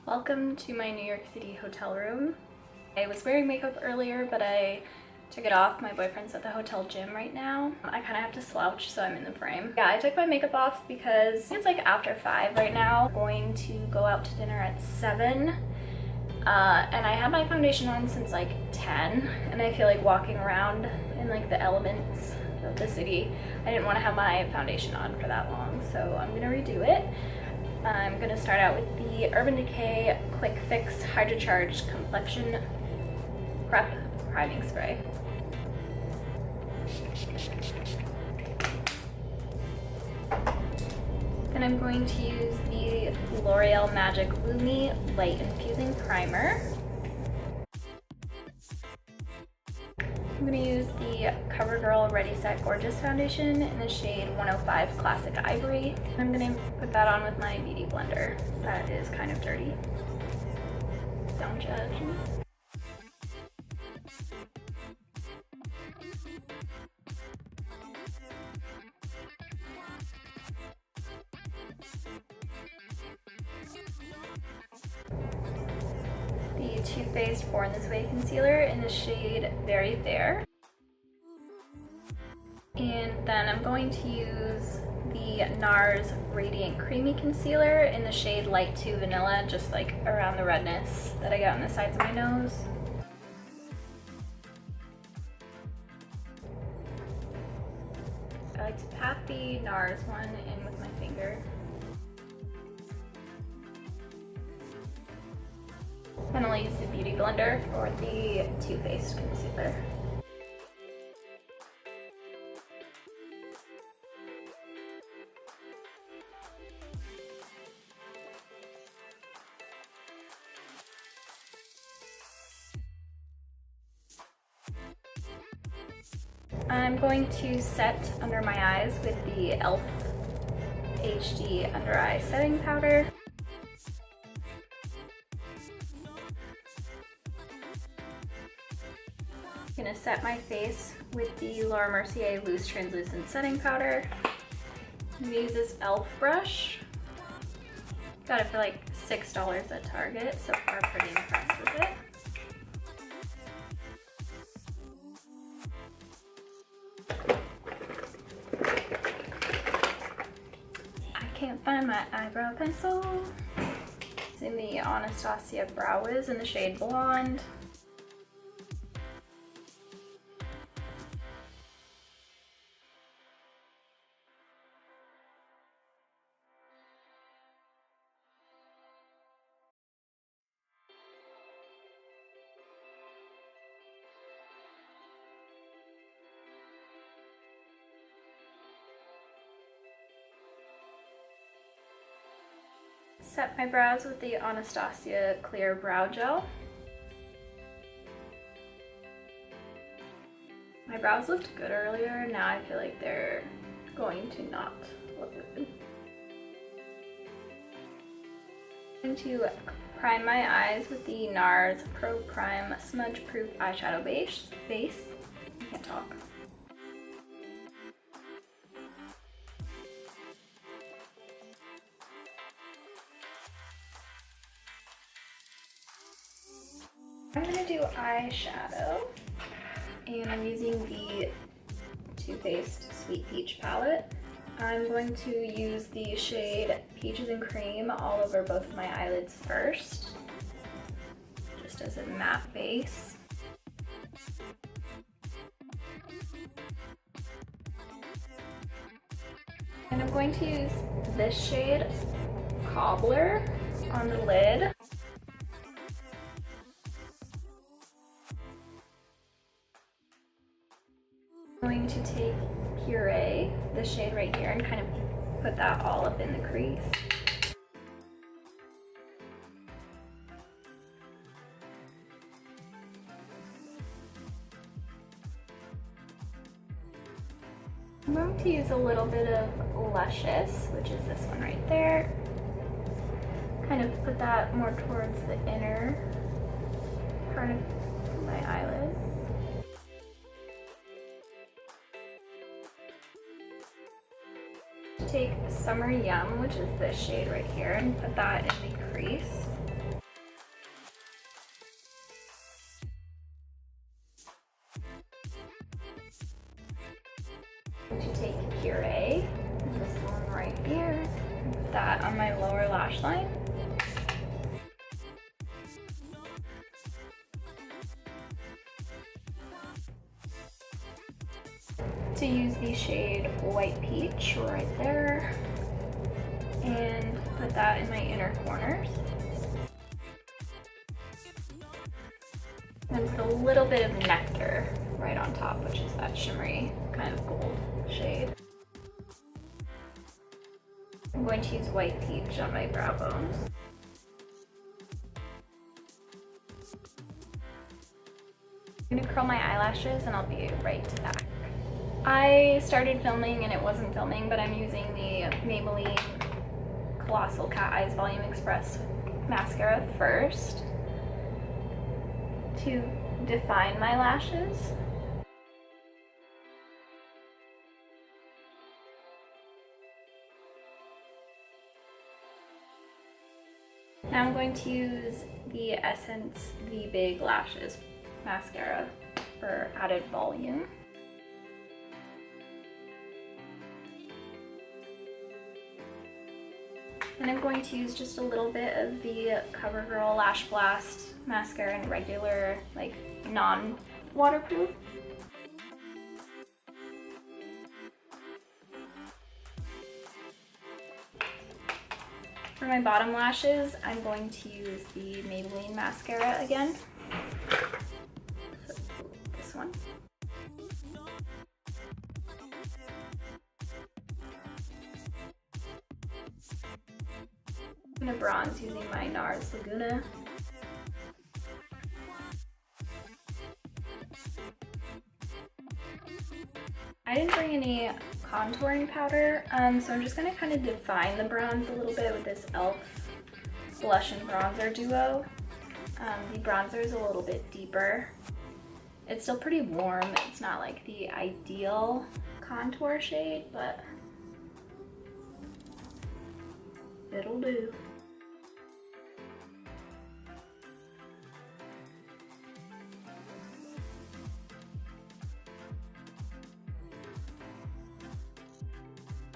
Welcome to my New York City hotel room. I was wearing makeup earlier, but I took it off. My boyfriend's at the hotel gym right now. I kind of have to slouch so I'm in the frame. Yeah, I took my makeup off because it's like after 5 right now. I'm going to go out to dinner at 7. And I had my foundation on since like 10, and I feel like walking around in like the elements of the city, I didn't want to have my foundation on for that long, so I'm gonna redo it. I'm gonna start out with the Urban Decay Quick Fix Hydro Charge Complexion Prep Priming Spray. Then I'm going to use the L'Oreal Magic Lumi Light Infusing Primer. I'm going to use the CoverGirl Ready Set Gorgeous Foundation in the shade 105 Classic Ivory. I'm going to put that on with my beauty blender. That is kind of dirty. Don't judge me. The Too Faced Born This Way concealer in the shade Very Fair. And then I'm going to use the NARS Radiant Creamy Concealer in the shade Light 2 Vanilla, just like around the redness that I got on the sides of my nose. I like to pat the NARS one in with my finger. Then I'll use the Beauty Blender for the Too Faced concealer. I'm going to set under my eyes with the e.l.f. HD Under Eye Setting Powder. I'm going to set my face with the Laura Mercier Loose Translucent Setting Powder. I'm going to use this e.l.f. brush. Got it for like $6 at Target, so far pretty impressed with it. Can't find my eyebrow pencil. Using the Anastasia Brow Wiz in the shade Blonde. Set my brows with the Anastasia Clear Brow Gel. My brows looked good earlier, now I feel like they're going to not look good. I'm going to prime my eyes with the NARS Pro Prime Smudge Proof Eyeshadow Base. I can't talk. I'm gonna do eyeshadow, and I'm using the Too Faced Sweet Peach palette. I'm going to use the shade Peaches and Cream all over both of my eyelids first, just as a matte base. And I'm going to use this shade, Cobbler, on the lid. I'm going to take Puree, the shade right here, and kind of put that all up in the crease. I'm going to use a little bit of Luscious, which is this one right there. Kind of put that more towards the inner part of my eyelid. Take Summer Yum, which is this shade right here, and put that in the crease. that on my lower lash line. To use the shade White Peach right there and put that in my inner corners. And put a little bit of Nectar right on top, which is that shimmery kind of gold shade. I'm going to use White Peach on my brow bones. I'm gonna curl my eyelashes and I'll be right back. I started filming and it wasn't filming, but I'm using the Maybelline Colossal Cat Eyes Volume Express mascara first to define my lashes. Now I'm going to use the Essence The Big Lashes mascara for added volume. And I'm going to use just a little bit of the CoverGirl Lash Blast mascara in regular, like non-waterproof. For my bottom lashes, I'm going to use the Maybelline mascara again. So, this one. I'm gonna bronze using my NARS Laguna. I didn't bring any contouring powder, so I'm just gonna kind of define the bronze a little bit with this e.l.f. blush and bronzer duo. The bronzer is a little bit deeper. It's still pretty warm. It's not like the ideal contour shade, but it'll do.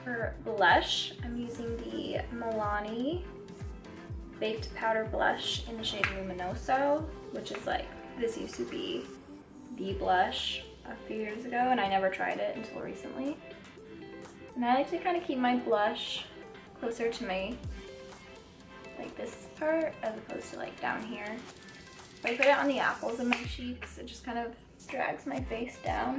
For blush, I'm using the Milani Baked Powder Blush in the shade Luminoso, which is like, this used to be the blush a few years ago and I never tried it until recently. And I like to kind of keep my blush closer to my, like this part, as opposed to like down here. If I put it on the apples of my cheeks, it just kind of drags my face down.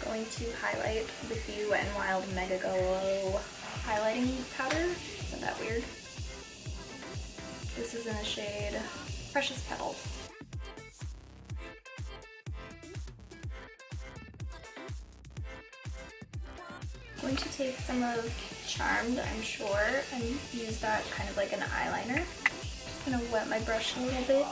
Going to highlight with the Wet n Wild Mega Glow highlighting powder. Isn't that weird? This is in the shade Precious Petals. I'm going to take some of Charmed, I'm sure, and use that kind of like an eyeliner. Just gonna wet my brush a little bit.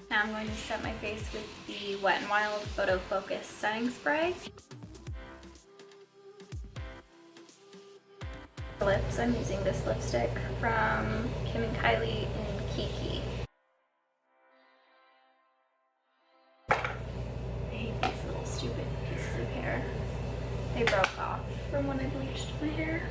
Now I'm going to set my face with the Wet n Wild Photo Focus Setting Spray. For lips, I'm using this lipstick from Kim and Kylie in Kiki. I hate these little stupid pieces of hair. They broke off from when I bleached my hair.